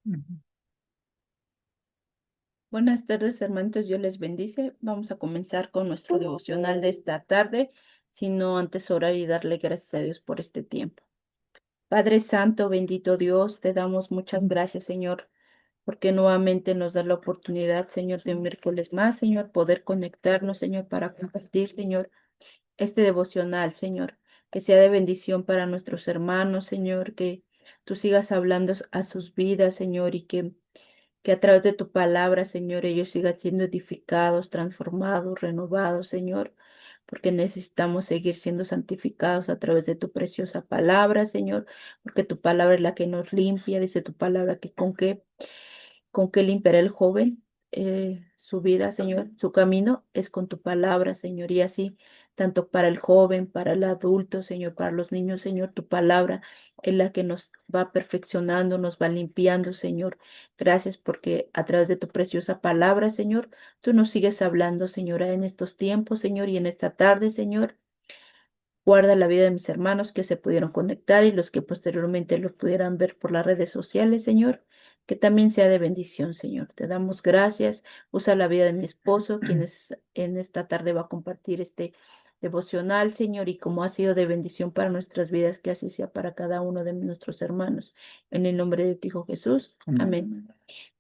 Ujú. Buenas tardes, hermanitos. Dios les bendice. Vamos a comenzar con nuestro devocional de esta tarde, sino antes orar y darle gracias a Dios por este tiempo. Padre Santo, bendito Dios, te damos muchas gracias, Señor, porque nuevamente nos da la oportunidad, Señor, de un miércoles más, Señor, poder conectarnos, Señor, para compartir, Señor, este devocional, Señor, que sea de bendición para nuestros hermanos, Señor, que tú sigas hablando a sus vidas, Señor, y que a través de tu palabra, Señor, ellos sigan siendo edificados, transformados, renovados, Señor, porque necesitamos seguir siendo santificados a través de tu preciosa palabra, Señor, porque tu palabra es la que nos limpia, dice tu palabra que con qué limpiará el joven su vida, Señor. Su camino es con tu palabra, Señor. Y así, tanto para el joven, para el adulto, Señor, para los niños, Señor, tu palabra es la que nos va perfeccionando, nos va limpiando, Señor. Gracias porque a través de tu preciosa palabra, Señor, tú nos sigues hablando, Señora, en estos tiempos, Señor, y en esta tarde, Señor. Guarda la vida de mis hermanos que se pudieron conectar y los que posteriormente los pudieran ver por las redes sociales, Señor. Que también sea de bendición, Señor. Te damos gracias. Usa la vida de mi esposo, quien en esta tarde va a compartir este devocional, Señor, y como ha sido de bendición para nuestras vidas, que así sea para cada uno de nuestros hermanos. En el nombre de tu Hijo Jesús. Amén.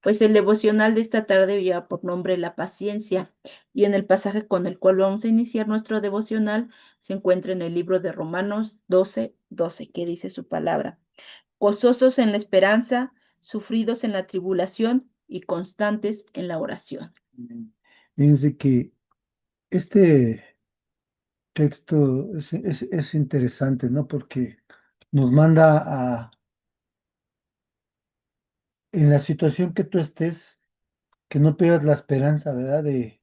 Pues el devocional de esta tarde lleva por nombre La paciencia y en el pasaje con el cual vamos a iniciar nuestro devocional se encuentra en el libro de Romanos 12:12, que dice su palabra. Gozosos en la esperanza, sufridos en la tribulación y constantes en la oración. Bien. Fíjense que este texto es interesante, ¿no? Porque nos manda en la situación que tú estés, que no pierdas la esperanza, ¿verdad? De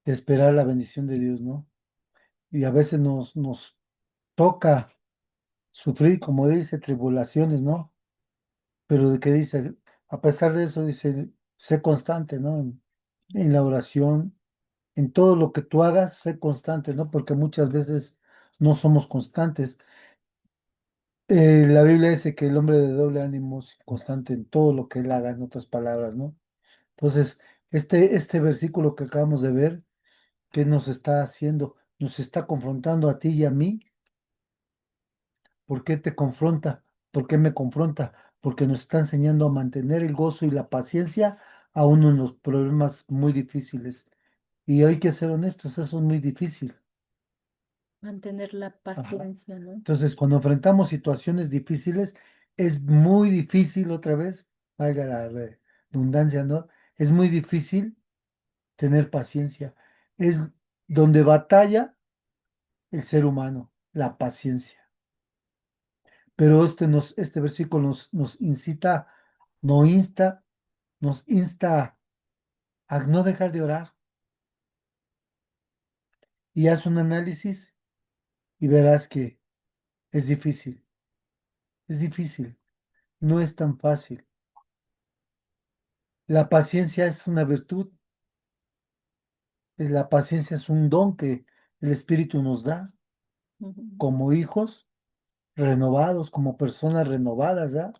esperar la bendición de Dios, ¿no? Y a veces nos toca sufrir, como dice, tribulaciones, ¿no? Pero de que dice, a pesar de eso, dice, sé constante, ¿no? En la oración, en todo lo que tú hagas, sé constante, ¿no? Porque muchas veces no somos constantes. La Biblia dice que el hombre de doble ánimo es constante en todo lo que él haga, en otras palabras, ¿no? Entonces, este versículo que acabamos de ver, ¿qué nos está haciendo? Nos está confrontando a ti y a mí. ¿Por qué te confronta? ¿Por qué me confronta? Porque nos está enseñando a mantener el gozo y la paciencia aún en los problemas muy difíciles. Y hay que ser honestos, eso es muy difícil. Mantener la Ajá. paciencia, ¿no? Entonces, cuando enfrentamos situaciones difíciles, es muy difícil, otra vez, valga la redundancia, ¿no? Es muy difícil tener paciencia. Es donde batalla el ser humano, la paciencia. Pero este versículo nos incita, no insta, nos insta a no dejar de orar y haz un análisis y verás que es difícil, no es tan fácil. La paciencia es una virtud, la paciencia es un don que el Espíritu nos da Ujú. como hijos renovados, como personas renovadas, ¿ya?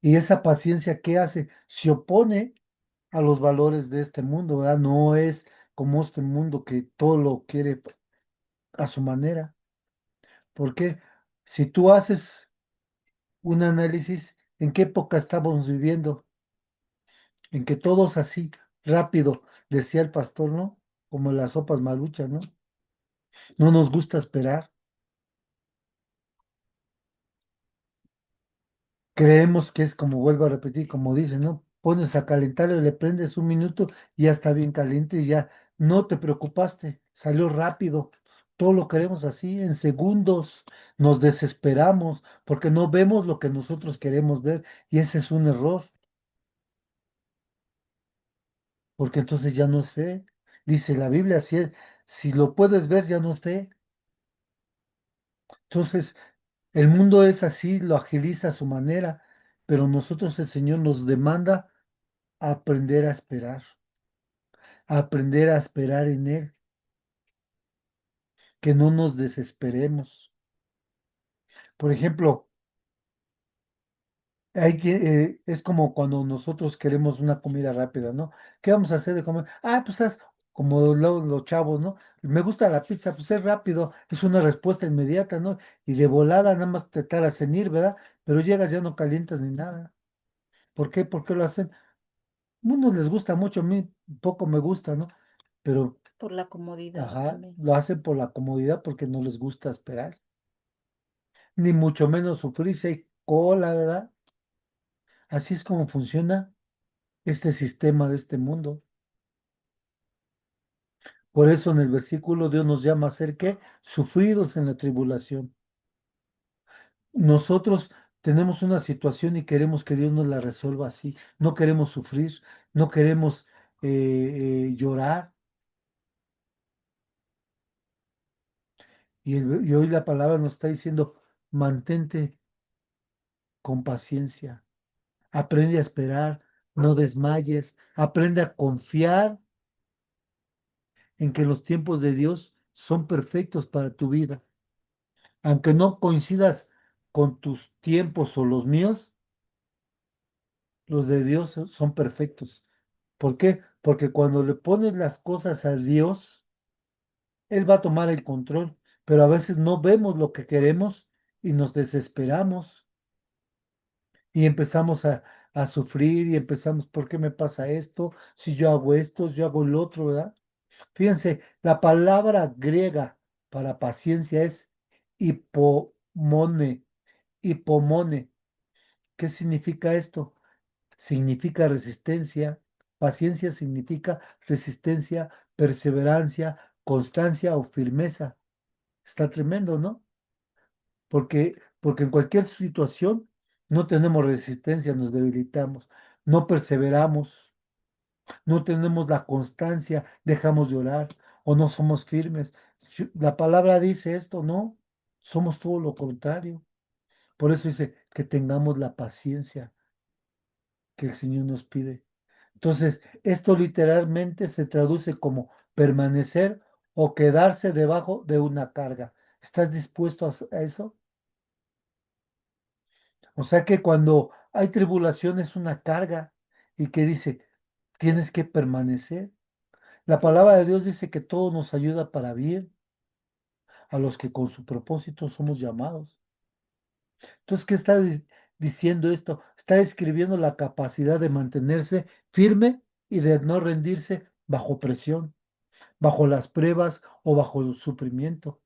Y esa paciencia, ¿qué hace? Se opone a los valores de este mundo, ¿verdad? No es como este mundo que todo lo quiere a su manera. Porque si tú haces un análisis, ¿en qué época estamos viviendo? En que todos así, rápido, decía el pastor, ¿no? Como las sopas maruchas, ¿no? No nos gusta esperar. Creemos que es como, vuelvo a repetir, como dicen, ¿no? Pones a calentar y le prendes un minuto y ya está bien caliente y ya no te preocupaste, salió rápido. Todo lo queremos así, en segundos. Nos desesperamos porque no vemos lo que nosotros queremos ver y ese es un error, porque entonces ya no es fe. Dice la Biblia, si lo puedes ver, ya no es fe. Entonces, el mundo es así, lo agiliza a su manera, pero nosotros el Señor nos demanda aprender a esperar. Aprender a esperar en Él, que no nos desesperemos. Por ejemplo, Es como cuando nosotros queremos una comida rápida, ¿no? ¿Qué vamos a hacer de comer? Ah, pues haz como los chavos, ¿no? Me gusta la pizza, pues es rápido, es una respuesta inmediata, ¿no? Y de volada nada más te tardas en ir, ¿verdad? Pero llegas ya no calientas ni nada. ¿Por qué? ¿Por qué lo hacen? A unos les gusta mucho, a mí poco me gusta, ¿no? Pero, Por la comodidad ajá, también. lo hacen por la comodidad porque no les gusta esperar, ni mucho menos sufrirse cola, ¿verdad? Así es como funciona este sistema de este mundo. Por eso en el versículo Dios nos llama a ser ¿qué? Sufridos en la tribulación. Nosotros tenemos una situación y queremos que Dios nos la resuelva así. No queremos sufrir, no queremos llorar. Y hoy la palabra nos está diciendo, mantente con paciencia, aprende a esperar, no desmayes, aprende a confiar en que los tiempos de Dios son perfectos para tu vida. Aunque no coincidas con tus tiempos o los míos, los de Dios son perfectos. ¿Por qué? Porque cuando le pones las cosas a Dios, Él va a tomar el control, pero a veces no vemos lo que queremos y nos desesperamos y empezamos a sufrir y empezamos, ¿por qué me pasa esto? Si yo hago esto, yo hago el otro, ¿verdad? Fíjense, la palabra griega para paciencia es hipomone, hipomone. ¿Qué significa esto? Significa resistencia, paciencia significa resistencia, perseverancia, constancia o firmeza. Está tremendo, ¿no? Porque en cualquier situación no tenemos resistencia, nos debilitamos, no perseveramos, no tenemos la constancia, dejamos de orar o no somos firmes. La palabra dice esto, ¿no? Somos todo lo contrario. Por eso dice que tengamos la paciencia que el Señor nos pide. Entonces, esto literalmente se traduce como permanecer o quedarse debajo de una carga. ¿Estás dispuesto a eso? O sea que cuando hay tribulación es una carga y que dice, tienes que permanecer. La palabra de Dios dice que todo nos ayuda para bien a los que con su propósito somos llamados. Entonces, ¿qué está diciendo esto? Está describiendo la capacidad de mantenerse firme y de no rendirse bajo presión, bajo las pruebas o bajo el sufrimiento.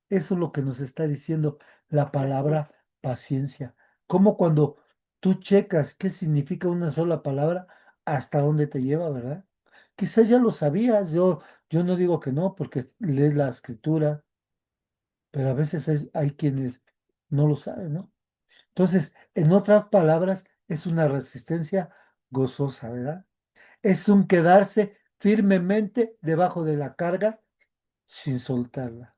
Eso es lo que nos está diciendo la palabra paciencia. Como cuando tú checas qué significa una sola palabra, hasta dónde te lleva, ¿verdad? Quizás ya lo sabías, yo no digo que no, porque lees la escritura, pero a veces hay quienes no lo saben, ¿no? Entonces, en otras palabras, es una resistencia gozosa, ¿verdad? Es un quedarse firmemente debajo de la carga sin soltarla.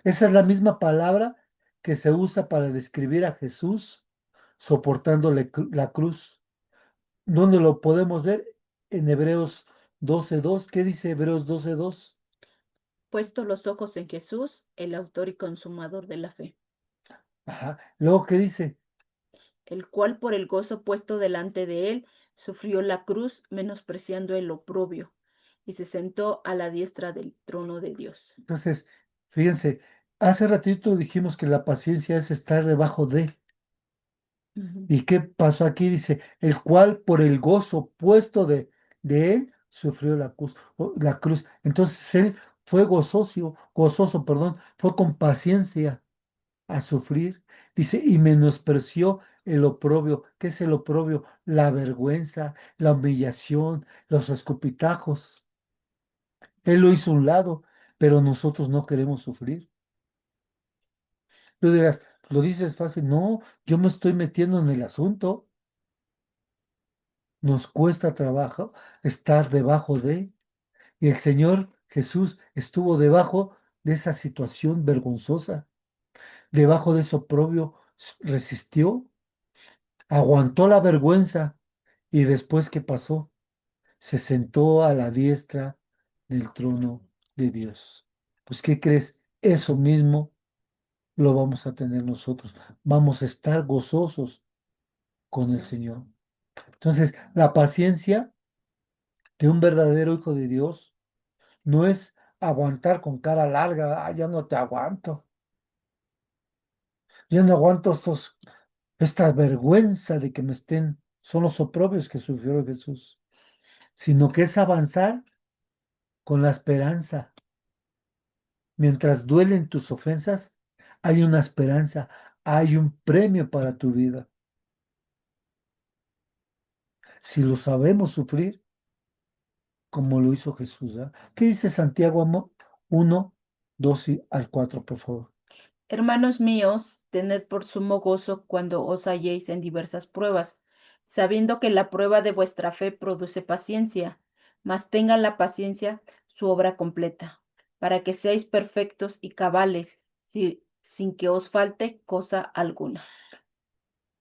Esa es la misma palabra que se usa para describir a Jesús soportando la cruz. ¿Dónde lo podemos ver? En Hebreos 12:2. ¿Qué dice Hebreos 12:2? Puesto los ojos en Jesús, el autor y consumador de la fe, Ajá. Luego, ¿qué dice? el cual por el gozo puesto delante de él sufrió la cruz, menospreciando el oprobio, y se sentó a la diestra del trono de Dios. Entonces, fíjense, hace ratito dijimos que la paciencia es estar debajo de. Ujú. ¿Y qué pasó aquí? Dice, el cual por el gozo puesto de él sufrió la cruz. Entonces él fue gozoso, perdón, fue con paciencia a sufrir. Dice, y menospreció el oprobio. ¿Qué es el oprobio? La vergüenza, la humillación, los escupitajos. Él lo hizo a un lado, pero nosotros no queremos sufrir. Tú dirás, lo dices fácil. No, yo me estoy metiendo en el asunto. Nos cuesta trabajo estar debajo de, y el Señor Jesús estuvo debajo de esa situación vergonzosa, debajo de ese oprobio, resistió, aguantó la vergüenza y después, ¿qué pasó? Se sentó a la diestra del trono de Dios. Pues, ¿qué crees? Eso mismo lo vamos a tener nosotros. Vamos a estar gozosos con el Señor. Entonces, la paciencia de un verdadero hijo de Dios no es aguantar con cara larga, "Ah, ya no te aguanto, ya no aguanto esta vergüenza de que me estén, son los oprobios que sufrió Jesús, sino que es avanzar con la esperanza. Mientras duelen tus ofensas, hay una esperanza, hay un premio para tu vida. Si lo sabemos sufrir, como lo hizo Jesús, ¿ah? ¿Qué dice Santiago 1, 2 al 4, por favor? Hermanos míos, tened por sumo gozo cuando os halléis en diversas pruebas, sabiendo que la prueba de vuestra fe produce paciencia, mas tenga la paciencia su obra completa, para que seáis perfectos y cabales, sin que os falte cosa alguna.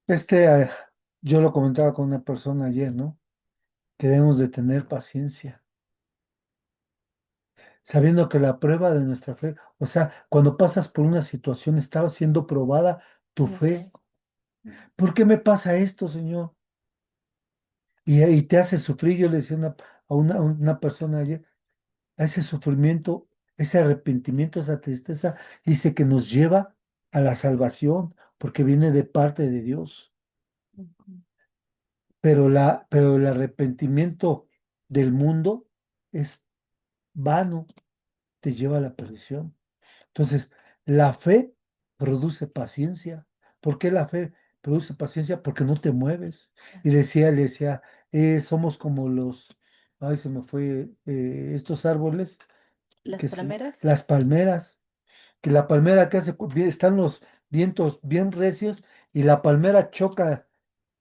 Este, yo lo comentaba con una persona ayer, ¿no? Que debemos de tener paciencia, sabiendo que la prueba de nuestra fe, o sea, cuando pasas por una situación, estaba siendo probada tu La fe. fe. ¿Por qué me pasa esto, Señor? Y te hace sufrir. Yo le decía a una persona ayer, a ese sufrimiento, ese arrepentimiento, esa tristeza, dice que nos lleva a la salvación, porque viene de parte de Dios. Ujú. Pero el arrepentimiento del mundo es vano, te lleva a la perdición. Entonces, la fe produce paciencia. ¿Por qué la fe produce paciencia? Porque no te mueves. Y le decía, somos como ay, se me fue, estos árboles, Las palmeras las palmeras, que la palmera que hace, están los vientos bien recios y la palmera choca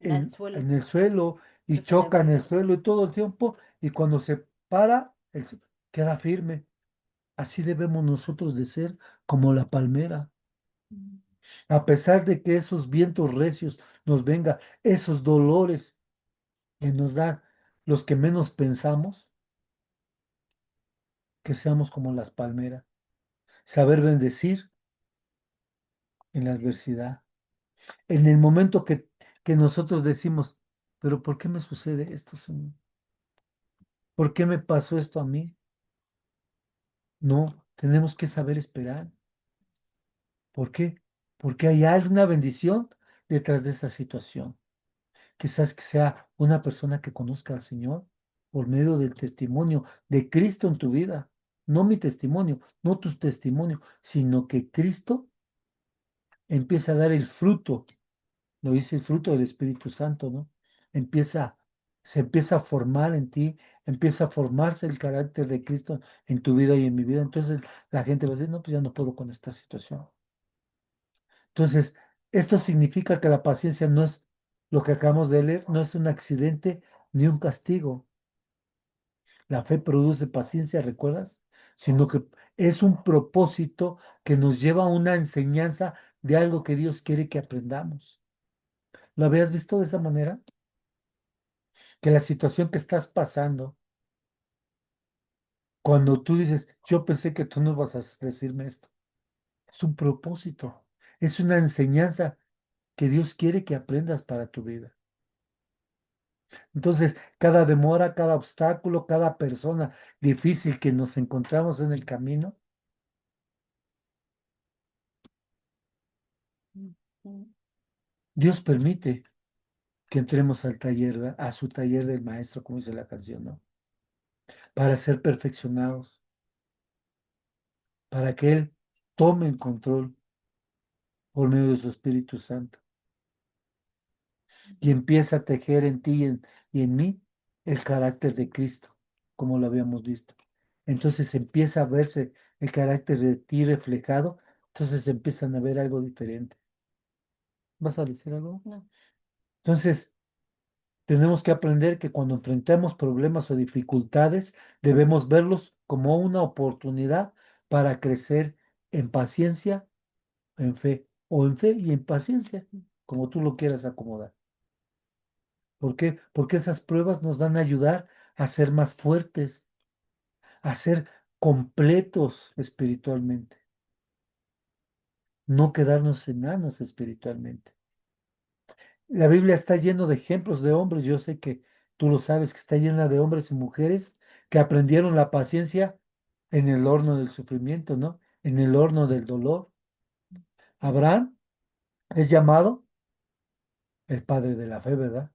al suelo, en el suelo y pero se choca en el levanta. suelo y todo el tiempo y cuando se para, queda firme. Así debemos nosotros de ser como la palmera. Mm. A pesar de que esos vientos recios nos vengan, esos dolores que nos dan los que menos pensamos, que seamos como las palmeras. Saber bendecir en la adversidad. En el momento que nosotros decimos, pero ¿por qué me sucede esto, Señor? ¿Por qué me pasó esto a mí? No, tenemos que saber esperar. ¿Por qué? Porque hay alguna bendición detrás de esa situación. Quizás que sea una persona que conozca al Señor por medio del testimonio de Cristo en tu vida. No mi testimonio, no tu testimonio, sino que Cristo empieza a dar el fruto, lo dice el fruto del Espíritu Santo, ¿no? Empieza, se empieza a formar en ti, empieza a formarse el carácter de Cristo en tu vida y en mi vida. Entonces la gente va a decir, no, pues ya no puedo con esta situación. Entonces, esto significa que la paciencia no es lo que acabamos de leer, no es un accidente ni un castigo. La fe produce paciencia, ¿recuerdas? Sino que es un propósito que nos lleva a una enseñanza de algo que Dios quiere que aprendamos. ¿Lo habías visto de esa manera? Que la situación que estás pasando, cuando tú dices, yo pensé que tú no vas a decirme esto, es un propósito, es una enseñanza que Dios quiere que aprendas para tu vida. Entonces, cada demora, cada obstáculo, cada persona difícil que nos encontramos en el camino, Ujú. Dios permite que entremos al taller, ¿verdad? A su taller del maestro, como dice la canción, ¿no? Para ser perfeccionados, para que Él tome el control por medio de su Espíritu Santo y empiece a tejer en ti y en mí el carácter de Cristo, como lo habíamos visto. Entonces empieza a verse el carácter de ti reflejado, entonces empiezan a ver algo diferente. ¿Vas a decir algo? No. Entonces, tenemos que aprender que cuando enfrentemos problemas o dificultades, debemos verlos como una oportunidad para crecer en paciencia, en fe, o en fe y en paciencia, como tú lo quieras acomodar. ¿Por qué? Porque esas pruebas nos van a ayudar a ser más fuertes, a ser completos espiritualmente. no quedarnos enanos espiritualmente. La Biblia está lleno de ejemplos de hombres, yo sé que tú lo sabes, que está llena de hombres y mujeres que aprendieron la paciencia en el horno del sufrimiento, ¿no? En el horno del dolor. Abraham es llamado el padre de la fe, ¿verdad?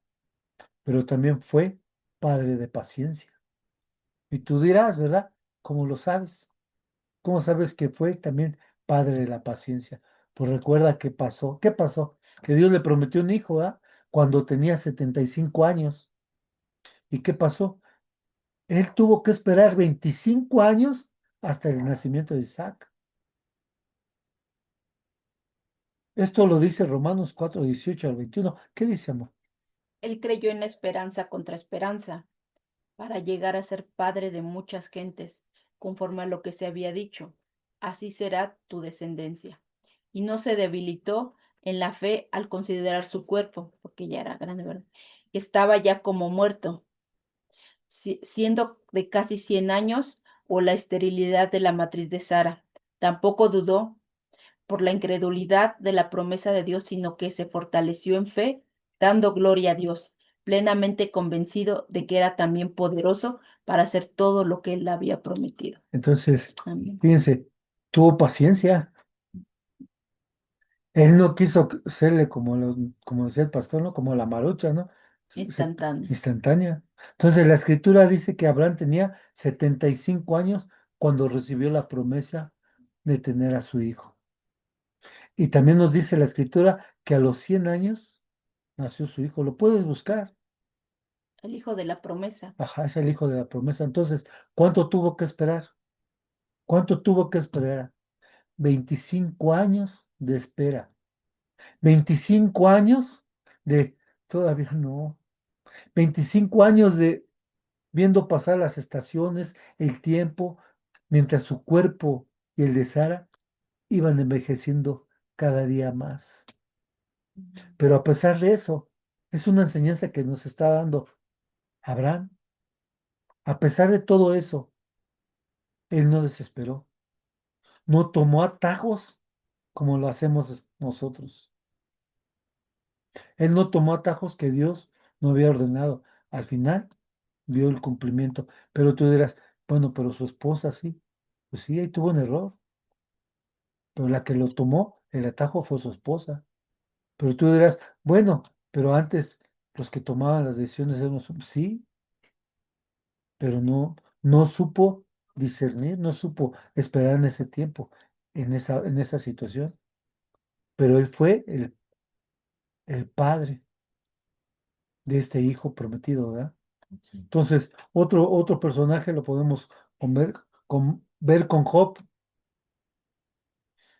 Pero también fue padre de paciencia. Y tú dirás, ¿verdad? ¿Cómo lo sabes? ¿Cómo sabes que fue también padre de la paciencia? Pues recuerda qué pasó. ¿Qué pasó? Que Dios le prometió un hijo, ¿verdad? Cuando tenía 75 años. ¿Y qué pasó? Él tuvo que esperar 25 años hasta el nacimiento de Isaac. Esto lo dice Romanos 4 18 al 21. ¿Qué dice, amor? Él creyó en la esperanza contra esperanza, para llegar a ser padre de muchas gentes, conforme a lo que se había dicho. Así será tu descendencia. Y no se debilitó en la fe al considerar su cuerpo, porque ya era grande, ¿verdad? Que estaba ya como muerto, siendo de casi 100 años, o la esterilidad de la matriz de Sara. Tampoco dudó por la incredulidad de la promesa de Dios, sino que se fortaleció en fe, dando gloria a Dios, plenamente convencido de que era también poderoso para hacer todo lo que él había prometido. Entonces, Amén. fíjense, tuvo paciencia. Él no quiso serle como como decía el pastor, ¿no? Como la marucha, ¿no? Instantáneo. Instantánea. Entonces, la escritura dice que Abraham tenía 75 años cuando recibió la promesa de tener a su hijo. Y también nos dice la escritura que a los 100 años nació su hijo. Lo puedes buscar. El hijo de la promesa. Ajá, es el hijo de la promesa. Entonces, ¿cuánto tuvo que esperar? ¿Cuánto tuvo que esperar? 25 años de espera. 25 años de, todavía no. 25 años de viendo pasar las estaciones, el tiempo, mientras su cuerpo y el de Sara iban envejeciendo cada día más. Pero a pesar de eso, es una enseñanza que nos está dando Abraham. A pesar de todo eso, él no desesperó, no tomó atajos como lo hacemos nosotros. Él no tomó atajos que Dios no había ordenado. Al final, vio el cumplimiento. Pero tú dirás, bueno, pero su esposa sí. Pues sí, ahí tuvo un error. Pero la que lo tomó, el atajo fue su esposa. Pero tú dirás, bueno, pero antes los que tomaban las decisiones eran los hombres. Sí, pero no supo discernir, no supo esperar en ese tiempo, en esa situación. Pero él fue el padre de este hijo prometido, ¿verdad? Sí. Entonces, otro personaje lo podemos ver con Job.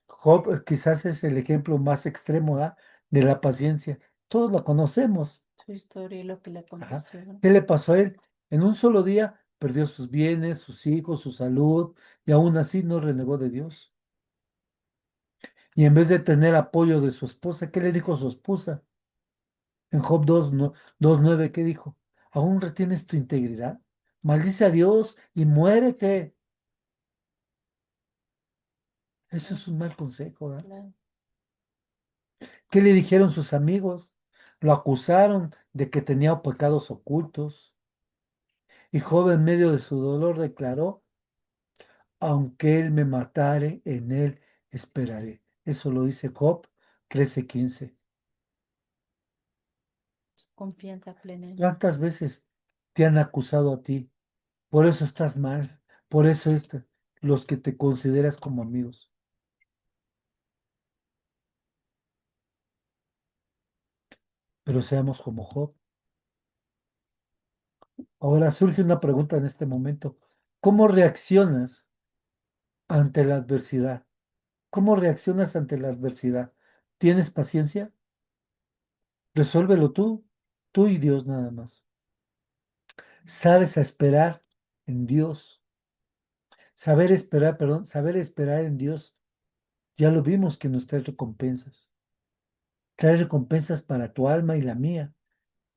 Job quizás es el ejemplo más extremo, ¿verdad? De la paciencia. Todos lo conocemos. Su historia y lo que le Ajá. aconteció, ¿no? ¿Qué le pasó a él? En un solo día perdió sus bienes, sus hijos, su salud, y aún así no renegó de Dios. Y en vez de tener apoyo de su esposa, ¿qué le dijo su esposa? En Job 2, 2:9, ¿qué dijo? ¿Aún retienes tu integridad? Maldice a Dios y muérete. Eso Ah, es un mal consejo, ¿verdad? claro. ¿Qué le dijeron sus amigos? Lo acusaron de que tenía pecados ocultos. Y Job en medio de su dolor declaró, aunque él me matare, en él esperaré. Eso lo dice Job 13:15. Confianza plena en él. ¿Cuántas veces te han acusado a ti? Por eso estás mal. Por eso los que te consideras como amigos. Pero seamos como Job. Ahora surge una pregunta en este momento. ¿Cómo reaccionas ante la adversidad? ¿Cómo reaccionas ante la adversidad? ¿Tienes paciencia? Resuélvelo tú y Dios nada más. ¿Sabes a esperar en Dios? Saber esperar, perdón, saber esperar en Dios. Ya lo vimos que nos trae recompensas. Trae recompensas para tu alma y la mía.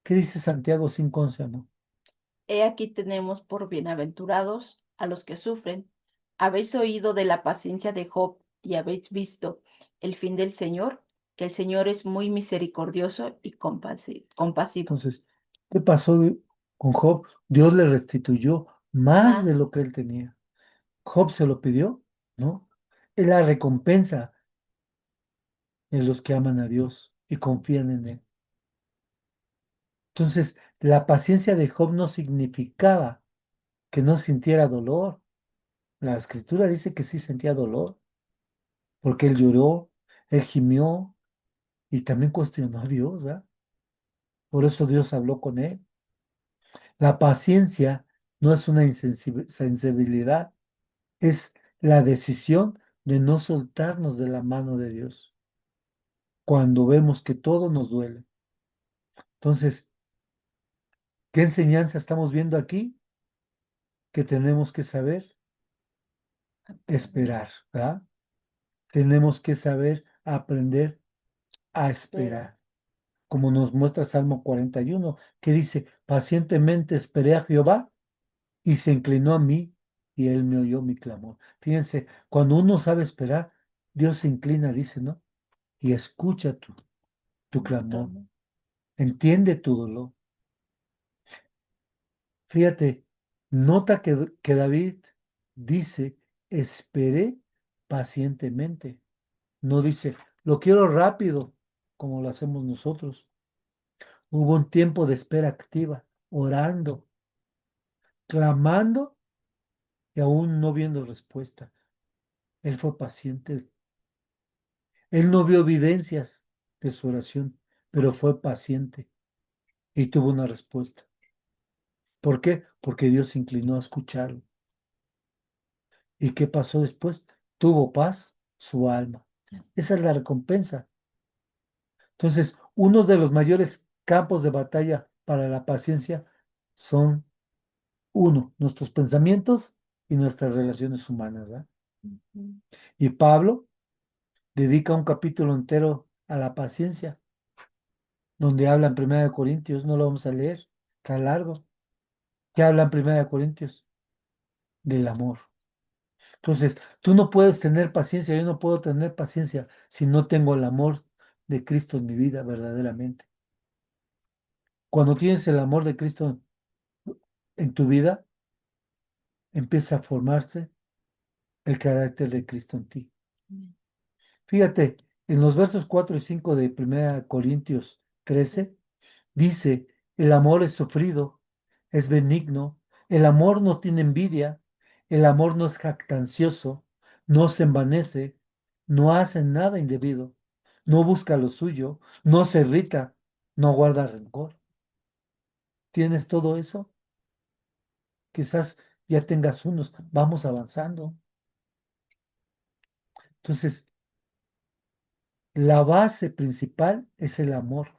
¿Qué dice Santiago 5:11, amor? He aquí tenemos por bienaventurados a los que sufren. Habéis oído de la paciencia de Job y habéis visto el fin del Señor, que el Señor es muy misericordioso y compasivo. Entonces, ¿qué pasó con Job? Dios le restituyó más de Más lo que él tenía. Job se lo pidió, ¿no? Es la recompensa en los que aman a Dios y confían en Él. Entonces, la paciencia de Job no significaba que no sintiera dolor. La escritura dice que sí sentía dolor, porque él lloró, él gimió y también cuestionó a Dios, ¿ah? Por eso Dios habló con él. La paciencia no es una insensibilidad, es la decisión de no soltarnos de la mano de Dios cuando vemos que todo nos duele. Entonces, ¿qué enseñanza estamos viendo aquí? Que tenemos que saber esperar, ¿verdad? Tenemos que saber aprender a espera. esperar, como nos muestra Salmo 41, que dice, pacientemente esperé a Jehová y se inclinó a mí y él me oyó mi clamor. Fíjense, cuando uno sabe esperar, Dios se inclina, dice, ¿no? Y escucha tu clamor, entiende tu dolor. Fíjate, nota que David dice, esperé pacientemente. No dice, lo quiero rápido, como lo hacemos nosotros. Hubo un tiempo de espera activa, orando, clamando y aún no viendo respuesta. Él fue paciente. Él no vio evidencias de su oración, pero fue paciente y tuvo una respuesta. ¿Por qué? Porque Dios se inclinó a escucharlo. ¿Y qué pasó después? Tuvo paz su alma. Esa es la recompensa. Entonces, uno de los mayores campos de batalla para la paciencia son, uno, nuestros pensamientos y nuestras relaciones humanas, ¿verdad? Ujú. Y Pablo dedica un capítulo entero a la paciencia, donde habla en Primera de Corintios, no lo vamos a leer, está largo. ¿Qué habla en Primera de Corintios? Del amor. Entonces, tú no puedes tener paciencia, yo no puedo tener paciencia si no tengo el amor de Cristo en mi vida verdaderamente. Cuando tienes el amor de Cristo en tu vida, empieza a formarse el carácter de Cristo en ti. Fíjate, en los versos 4 y 5 de Primera Corintios 13, dice, el amor es sufrido, es benigno, el amor no tiene envidia, el amor no es jactancioso, no se envanece, no hace nada indebido, no busca lo suyo, no se irrita, no guarda rencor. ¿Tienes todo eso? Quizás ya tengas unos, vamos avanzando. Entonces, la base principal es el amor,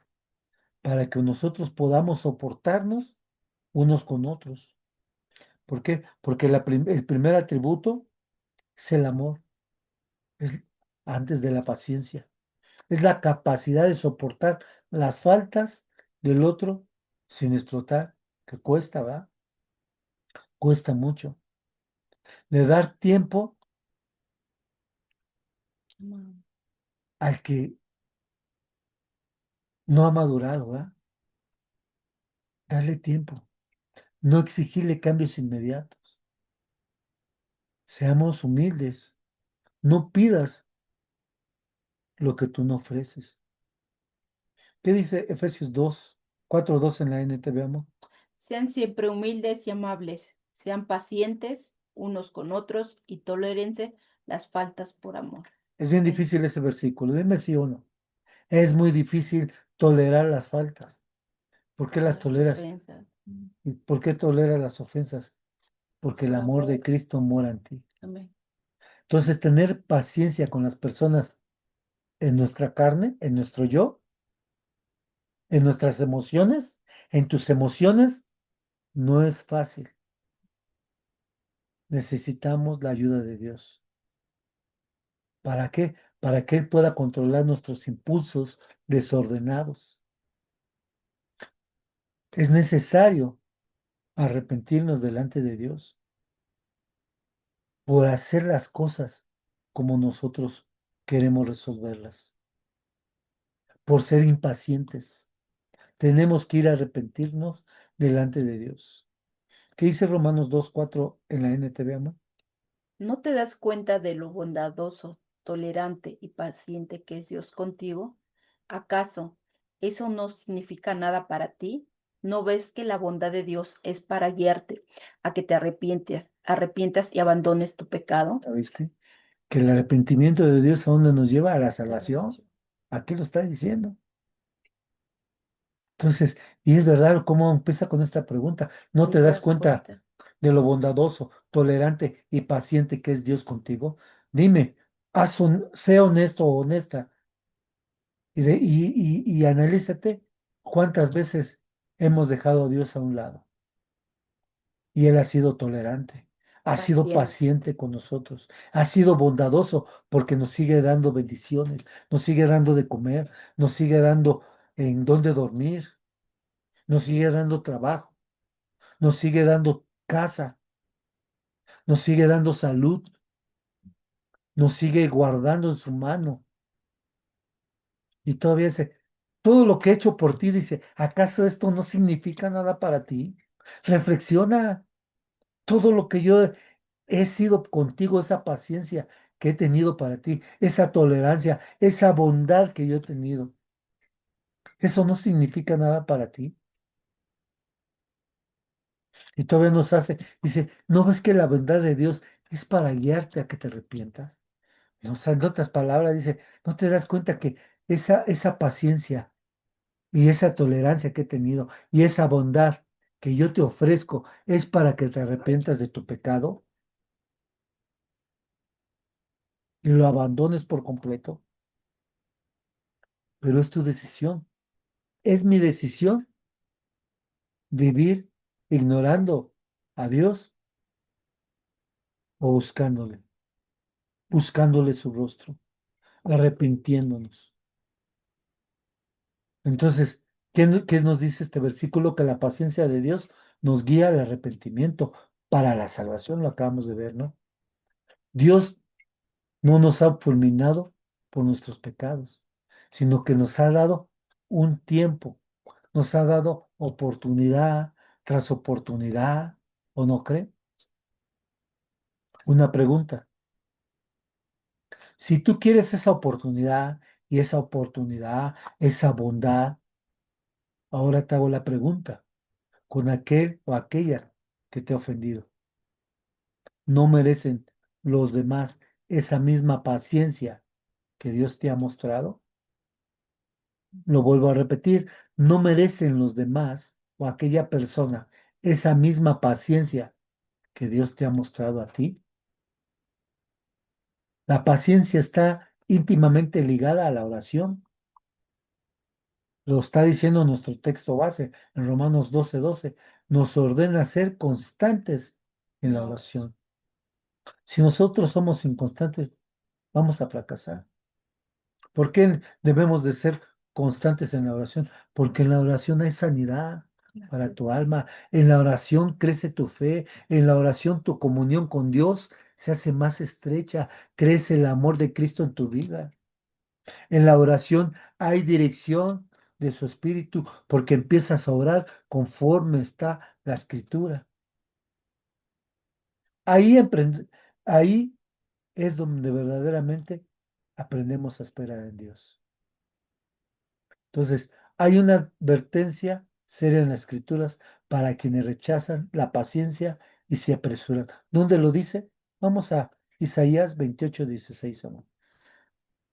para que nosotros podamos soportarnos unos con otros. ¿Por qué? Porque el primer atributo es el amor, es antes de la paciencia. Es la capacidad de soportar las faltas del otro sin explotar, que cuesta, ¿va? Cuesta mucho. De dar tiempo Mm. al que no ha madurado, ¿va? Darle tiempo. No exigirle cambios inmediatos. Seamos humildes. No pidas lo que tú no ofreces. ¿Qué dice Efesios 4:2 en la NTV, amor? Sean siempre humildes y amables, sean pacientes unos con otros y tolérense las faltas por amor. Es bien Amén. difícil ese versículo, dime sí o no. Es muy difícil tolerar las faltas. ¿Por qué las Las toleras? ofensas. ¿Y por qué toleras las ofensas? Porque el Por amor amor. de Cristo mora en ti. Amén. Entonces, tener paciencia con las personas en nuestra carne, en nuestro yo, en nuestras emociones, en tus emociones, no es fácil. Necesitamos la ayuda de Dios. ¿Para qué? Para que Él pueda controlar nuestros impulsos desordenados. Es necesario arrepentirnos delante de Dios por hacer las cosas como nosotros queremos resolverlas, por ser impacientes. Tenemos que ir a arrepentirnos delante de Dios. ¿Qué dice Romanos 2:4 en la NTV, amor? ¿No te das cuenta de lo bondadoso, tolerante y paciente que es Dios contigo? ¿Acaso eso no significa nada para ti? ¿No ves que la bondad de Dios es para guiarte a que te arrepientas y abandones tu pecado? ¿Ya viste? Que el arrepentimiento de Dios a dónde nos lleva a la La salvación. salvación. ¿A qué lo está diciendo? Entonces, y es verdad cómo empieza con esta pregunta. ¿No ¿No te te das das cuenta cuenta? de lo bondadoso, tolerante y paciente que es Dios contigo? Dime, sé honesto o honesta y analízate cuántas veces hemos dejado a Dios a un lado y Él ha sido tolerante, ha sido Paciente. paciente con nosotros, ha sido bondadoso porque nos sigue dando bendiciones, nos sigue dando de comer, nos sigue dando en dónde dormir, nos sigue dando trabajo, nos sigue dando casa, nos sigue dando salud, nos sigue guardando en su mano. Y todavía dice, todo lo que he hecho por ti, dice, ¿acaso esto no significa nada para ti? Reflexiona, todo lo que yo he sido contigo, esa paciencia que he tenido para ti, esa tolerancia, esa bondad que yo he tenido, ¿eso no significa nada para ti? Y todavía nos hace, dice, ¿no ves que la bondad de Dios es para guiarte a que te arrepientas? O sea, en otras palabras, dice, ¿no te das cuenta que esa paciencia y esa tolerancia que he tenido y esa bondad que yo te ofrezco es para que te arrepientas de tu pecado y lo abandones por completo? Pero es tu decisión. Es mi decisión vivir ignorando a Dios o buscándole su rostro, arrepintiéndonos. Entonces, ¿qué nos dice este versículo? Que la paciencia de Dios nos guía al arrepentimiento para la salvación, lo acabamos de ver, ¿no? Dios no nos ha fulminado por nuestros pecados, sino que nos ha dado un tiempo, nos ha dado oportunidad tras oportunidad, ¿o no cree? Una pregunta. Si tú quieres esa oportunidad, esa bondad, ahora te hago la pregunta, con aquel o aquella que te ha ofendido, ¿no merecen los demás esa misma paciencia que Dios te ha mostrado? Lo vuelvo a repetir, ¿no merecen los demás o aquella persona esa misma paciencia que Dios te ha mostrado a ti? La paciencia está íntimamente ligada a la oración. Lo está diciendo nuestro texto base en Romanos 12:12. Nos ordena ser constantes en la oración. Si nosotros somos inconstantes, vamos a fracasar. ¿Por qué debemos de ser constantes en la oración? Porque en la oración hay sanidad para tu alma. En la oración crece tu fe. En la oración tu comunión con Dios se hace más estrecha. Crece el amor de Cristo en tu vida. En la oración hay dirección de su espíritu porque empiezas a orar conforme está la escritura. Ahí, ahí es donde verdaderamente aprendemos a esperar en Dios. Entonces, hay una advertencia seria en las escrituras para quienes rechazan la paciencia y se apresuran. ¿Dónde lo dice? Vamos a Isaías 28:16, amor.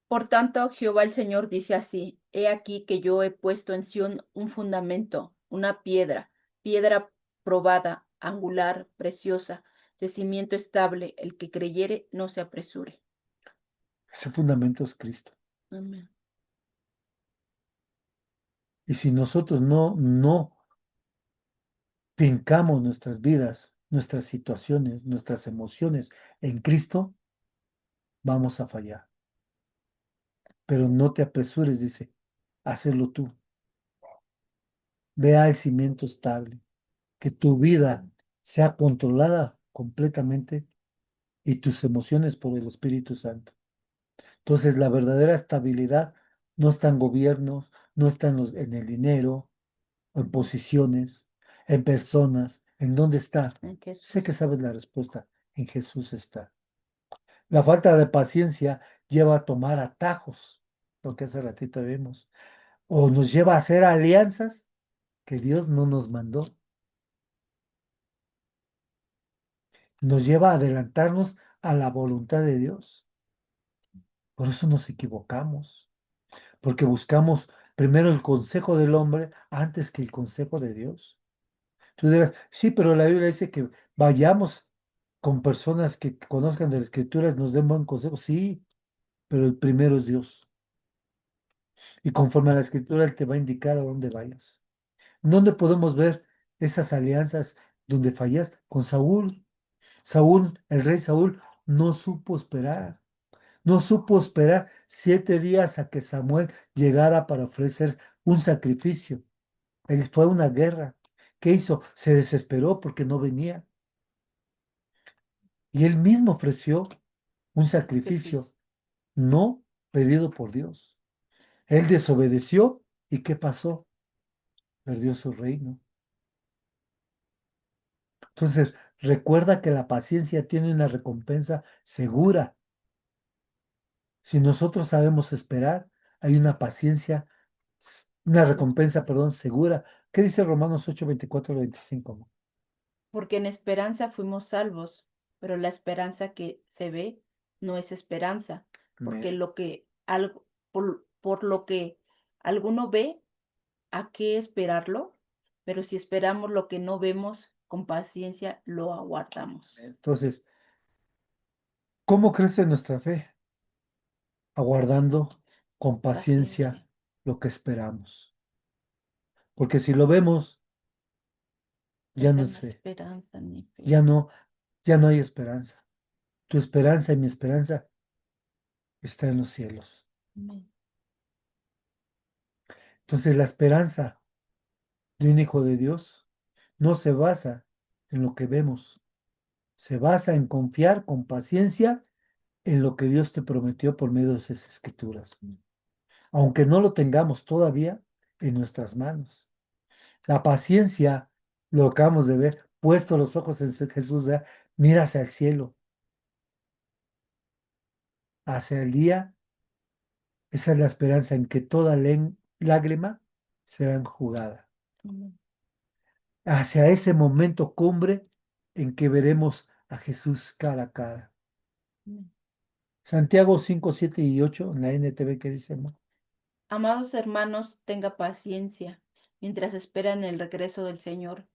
Por tanto, Jehová el Señor dice así: He aquí que yo he puesto en Sión un fundamento, una piedra, piedra probada, angular, preciosa, de cimiento estable. El que creyere no se apresure. Ese fundamento es Cristo. Amén. Y si nosotros no fincamos nuestras vidas, nuestras situaciones, nuestras emociones en Cristo, vamos a fallar. Pero no te apresures, dice, a hacerlo tú. Vea el cimiento estable, que tu vida sea controlada completamente y tus emociones por el Espíritu Santo. Entonces, la verdadera estabilidad no está en gobiernos, no está en el dinero, o en Ujú. posiciones, en personas. ¿En dónde está? En Sé que Jesús. sabes la respuesta. En Jesús está. La falta de paciencia lleva a tomar atajos, lo que hace ratito vimos, o nos lleva a hacer alianzas que Dios no nos mandó. Nos lleva a adelantarnos a la voluntad de Dios. Por eso nos equivocamos, porque buscamos primero el consejo del hombre antes que el consejo de Dios. Tú dirás, sí, pero la Biblia dice que vayamos con personas que conozcan de las Escrituras, nos den buen consejo. Sí, pero el primero es Dios. Y conforme a la Escritura, Él te va a indicar a dónde vayas. ¿Dónde podemos ver esas alianzas donde fallas? Con Saúl. Saúl, el rey Saúl, no supo esperar. No supo esperar 7 días a que Samuel llegara para ofrecer un sacrificio. Él fue a una guerra. ¿Qué hizo? Se desesperó porque no venía. Y él mismo ofreció un Sacrificio. sacrificio no pedido por Dios. Él desobedeció y ¿qué pasó? Perdió su reino. Entonces, recuerda que la paciencia tiene una recompensa segura. Si nosotros sabemos esperar, hay una paciencia, una recompensa, perdón, segura. ¿Qué dice Romanos 8, 24 al 25? Porque en esperanza fuimos salvos, pero la esperanza que se ve no es esperanza, porque Amén. lo que algo, por lo que alguno ve, ¿a qué esperarlo? Pero si esperamos lo que no vemos, con paciencia lo aguardamos. Entonces, ¿cómo crece nuestra fe? Aguardando con paciencia Paciencia. lo que esperamos. Porque si lo vemos, ya no Esa es no es fe, esperanza ni fe. ya no, ya no hay esperanza. Tu esperanza y mi esperanza está en los cielos. Amén. Entonces la esperanza de un hijo de Dios no se basa en lo que vemos, se basa en confiar con paciencia en lo que Dios te prometió por medio de esas escrituras, aunque no lo tengamos todavía en nuestras manos. La paciencia, lo acabamos de ver, puesto los ojos en Jesús, mira hacia el cielo, hacia el día. Esa es la esperanza en que toda lágrima será enjugada. Amén. Hacia ese momento cumbre en que veremos a Jesús cara a cara. Amén. Santiago 5, 7 y 8 en la NTV que dice, ¿no? Amados hermanos, tenga paciencia mientras esperan el regreso del Señor.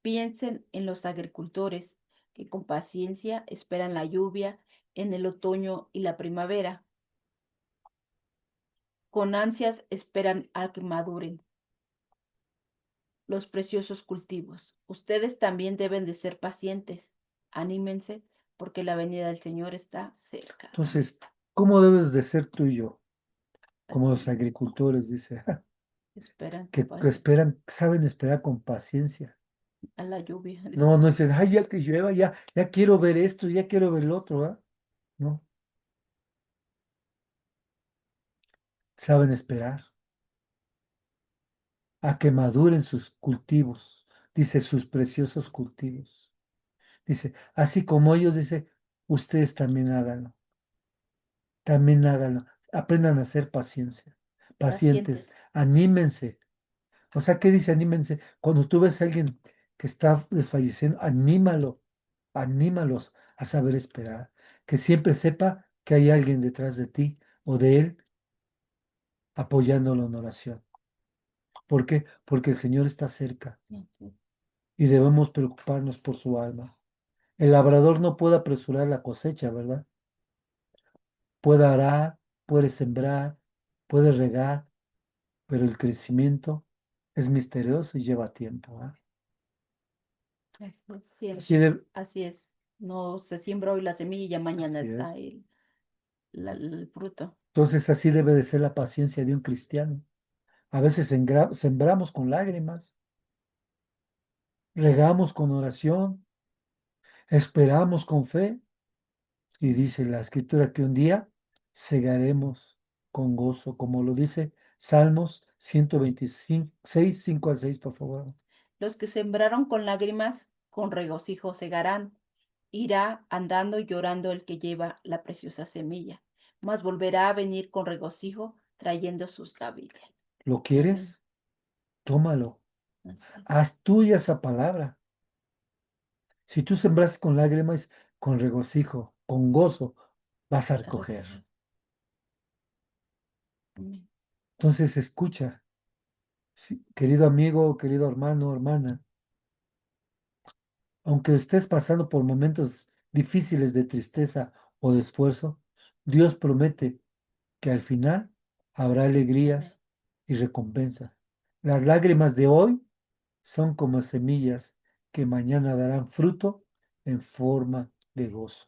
Piensen en los agricultores que con paciencia esperan la lluvia en el otoño y la primavera. Con ansias esperan a que maduren los preciosos cultivos. Ustedes también deben de ser pacientes. Anímense porque la venida del Señor está cerca. Entonces, ¿cómo debes de ser tú y yo? Como los Pacientes. agricultores, dice, Esperan con que paciencia esperan, saben esperar con paciencia. a la lluvia. No, no dicen, ay, ya que llueva, ya, ya quiero ver esto, ya quiero ver lo otro, ¿ah? No, saben esperar a que maduren sus cultivos, dice, sus preciosos cultivos. Dice, así como ellos, dice, ustedes también háganlo, aprendan a ser pacientes, Pacientes. anímense. O sea, ¿qué dice anímense? Cuando tú ves a alguien que está desfalleciendo, anímalos a saber esperar, que siempre sepa que hay alguien detrás de ti o de él apoyándolo en oración. ¿Por qué? Porque el Señor está cerca y debemos preocuparnos por su alma. El labrador no puede apresurar la cosecha, ¿verdad? Puede arar, puede sembrar, puede regar, pero el crecimiento es misterioso y lleva tiempo, ¿ah? Así es Así cierto. de, Así es. No se siembra hoy la semilla y ya mañana así es. está el fruto. Entonces así debe de ser la paciencia de un cristiano. A veces sembramos con lágrimas, regamos con oración, esperamos con fe, Y dice la escritura que un día segaremos con gozo, como lo dice Salmos 126, 5 al 6, por favor. Los que sembraron con lágrimas, con regocijo segarán. Irá andando y llorando el que lleva la preciosa semilla, mas volverá a venir con regocijo trayendo sus gavillas. ¿Lo Amén. quieres? Tómalo. Así es. Haz tuya esa palabra. Si tú sembras con lágrimas, con regocijo, con gozo, vas a A recoger. recoger. Amén. Entonces escucha, sí, querido amigo, querido hermano, hermana, aunque estés pasando por momentos difíciles de tristeza o de esfuerzo, Dios promete que al final habrá Amén. alegrías y recompensas. Las lágrimas de hoy son como semillas que mañana darán fruto en forma de gozo.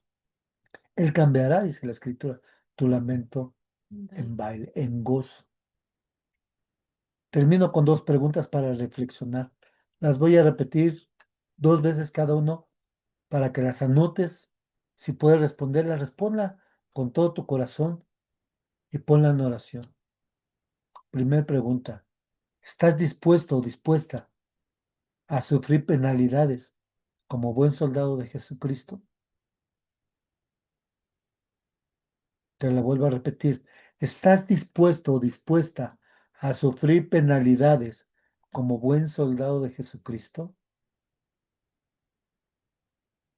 Él cambiará, dice la escritura, tu lamento en Baile. baile, en gozo. Termino con dos preguntas para reflexionar. Las voy a repetir dos veces cada uno para que las anotes. Si puedes responderla, responda con todo tu corazón y ponla en oración. Primer pregunta. ¿Estás dispuesto o dispuesta a sufrir penalidades como buen soldado de Jesucristo? Te la vuelvo a repetir. ¿Estás dispuesto o dispuesta a sufrir penalidades como buen soldado de Jesucristo?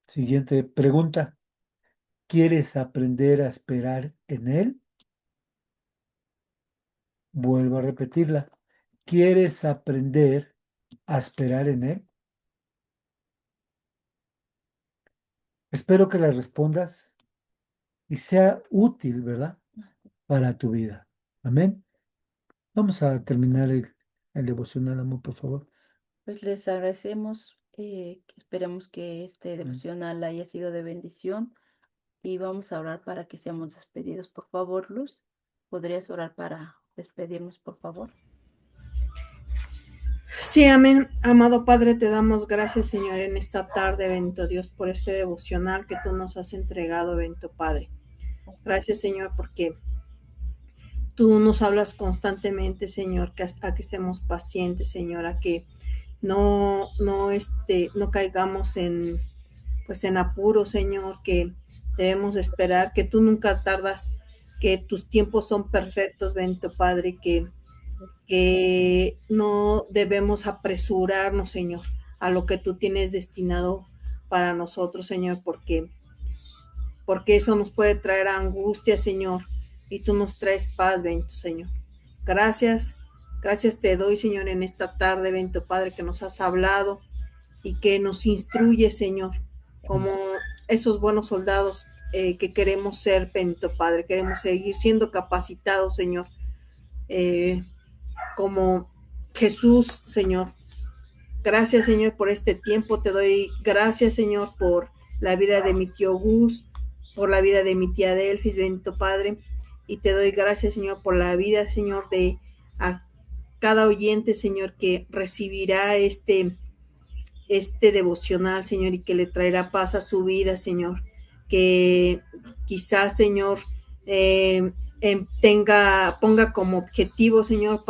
Siguiente pregunta. ¿Quieres aprender a esperar en Él? Vuelvo a repetirla. ¿Quieres aprender a esperar en Él? Espero que la respondas y sea útil, ¿verdad? Para tu vida. Amén. Vamos a terminar el devocional, amor, por favor. Pues les agradecemos, esperemos que este Amén. devocional haya sido de bendición y vamos a orar para que seamos despedidos. Por favor, Luz, ¿podrías orar para despedirnos, por favor? Sí, amén. Amado Padre, te damos gracias, Señor, en esta tarde, bendito Dios, por este devocional que tú nos has entregado, bendito Padre. Gracias, Señor, porque tú nos hablas constantemente, Señor, a que seamos pacientes, Señor, a que no caigamos pues en apuro, Señor, que debemos esperar, que tú nunca tardas, que tus tiempos son perfectos, bendito Padre, que no debemos apresurarnos, Señor, a lo que tú tienes destinado para nosotros, Señor, porque eso nos puede traer angustia, Señor, y tú nos traes paz, bendito Señor. Gracias, gracias te doy, Señor, en esta tarde, bendito Padre, que nos has hablado y que nos instruye, Señor, como esos buenos soldados que queremos ser, bendito Padre, queremos seguir siendo capacitados, Señor, eh, como Jesús, Señor. Gracias, Señor, por este tiempo. Te doy gracias, Señor, por la vida de mi tío Gus, por la vida de mi tía Delfis, bendito Padre. Y te doy gracias, Señor, por la vida, Señor, de a cada oyente, Señor, que recibirá este devocional, Señor, y que le traerá paz a su vida, Señor. Que quizás, Señor, ponga como objetivo, Señor,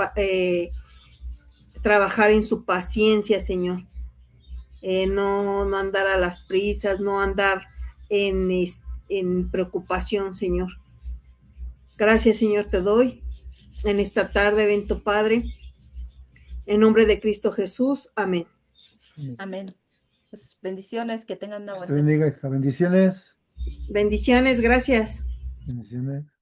trabajar en su paciencia, Señor. No andar a las prisas, no andar en, en preocupación, Señor. Gracias, Señor, te doy en esta tarde, bendito Padre, en nombre de Cristo Jesús. Amén. Amén. Amén. Pues bendiciones, que tengan una Dios te buena. bendiga, hija. Bendiciones. Bendiciones, gracias. Bendiciones.